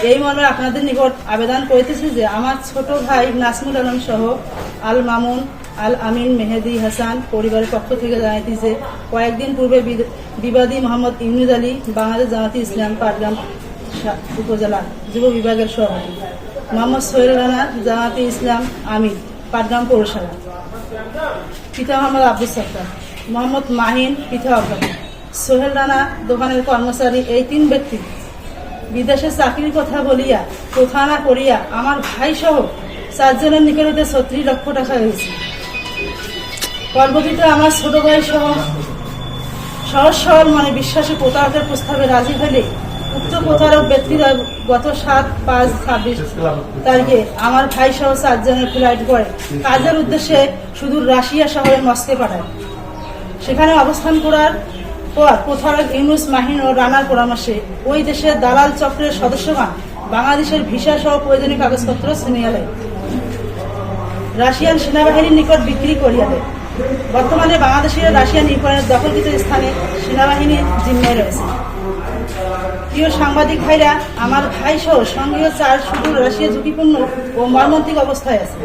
এই মর্মে আপনাদের নিকট আবেদন করিতেছি যে আমার ছোট ভাই নাসমুল আলম সহ আল মামুন আল আমিন মেহেদি হাসান পরিবারের পক্ষ থেকে জানাইতেছে কয়েকদিন পূর্বে বিবাদী মোহাম্মদ ইউনুস আলী বাংলাদেশ জামাতে ইসলাম পাটগ্রাম উপজেলা যুব বিভাগের সভাপতি, মোহাম্মদ সোহেল রানা জামাতে ইসলাম আমির পাটগ্রাম পৌরসভা, পিতা মোহাম্মদ আব্দুল সত্তার, মোহাম্মদ মাহিন পিতা অজ্ঞাত, সোহেল রানা দোকানের কর্মচারী, এই 3 ব্যক্তি বিদেশে চাকরির কথা বলিয়া প্রথানা করিয়া আমার ভাই সহ 4 জনের নিকট হইতে 36 লক্ষ টাকা হয়েছে। পরবর্তীতে আমার ছোট ভাই সহ সহজ সরল মনে বিশ্বাসে প্রতারকের প্রস্তাবে রাজি হলে উক্ত প্রতারক ব্যক্তিরা গত 7/5/26 তারিখে আমার ভাই সহ 4 জনের ফ্লাইট করে কাজের উদ্দেশ্যে সুদূর রাশিয়া শহরের মস্কে পাঠায়। সেখানে অবস্থান করার পর প্রতারক ইউনুস, মাহিন ও রানার পরামর্শে ওই দেশের দালাল চক্রের সদস্যগণ বাংলাদেশের ভিসা সহ প্রয়োজনীয় কাগজপত্র ছিনিয়ে নেয়, রাশিয়ান সেনাবাহিনীর নিকট বিক্রি করিয়া দেয়। বর্তমানে বাংলাদেশের রাশিয়ান ইউক্রেনের দখলকৃত স্থানে সেনাবাহিনীর জিম্মায় রয়েছে। প্রিয় সাংবাদিক ভাইরা, আমার ভাই সহ সঙ্গীয় 4 সুদূর রাশিয়া ঝুঁকিপূর্ণ ও মর্মান্তিক অবস্থায় আছে।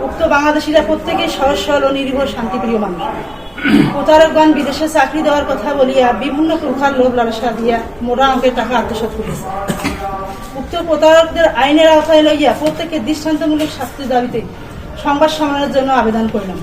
উক্ত বাংলাদেশিরা প্রত্যেকেই সহজ সরল ও নিরীহ শান্তিপ্রিয় মানুষ। প্রতারকগণ বিদেশে চাকরি দেওয়ার কথা বলিয়া বিভিন্ন প্রকার লোভ লালসা দিয়া মোটা অঙ্কের টাকা আত্মসাৎ করেছে। উক্ত প্রতারকদের আইনের আওতায় লইয়া প্রত্যেকের দৃষ্টান্তমূলক শাস্তির দাবিতে সংবাদ সম্মেলনের জন্য আবেদন করলাম।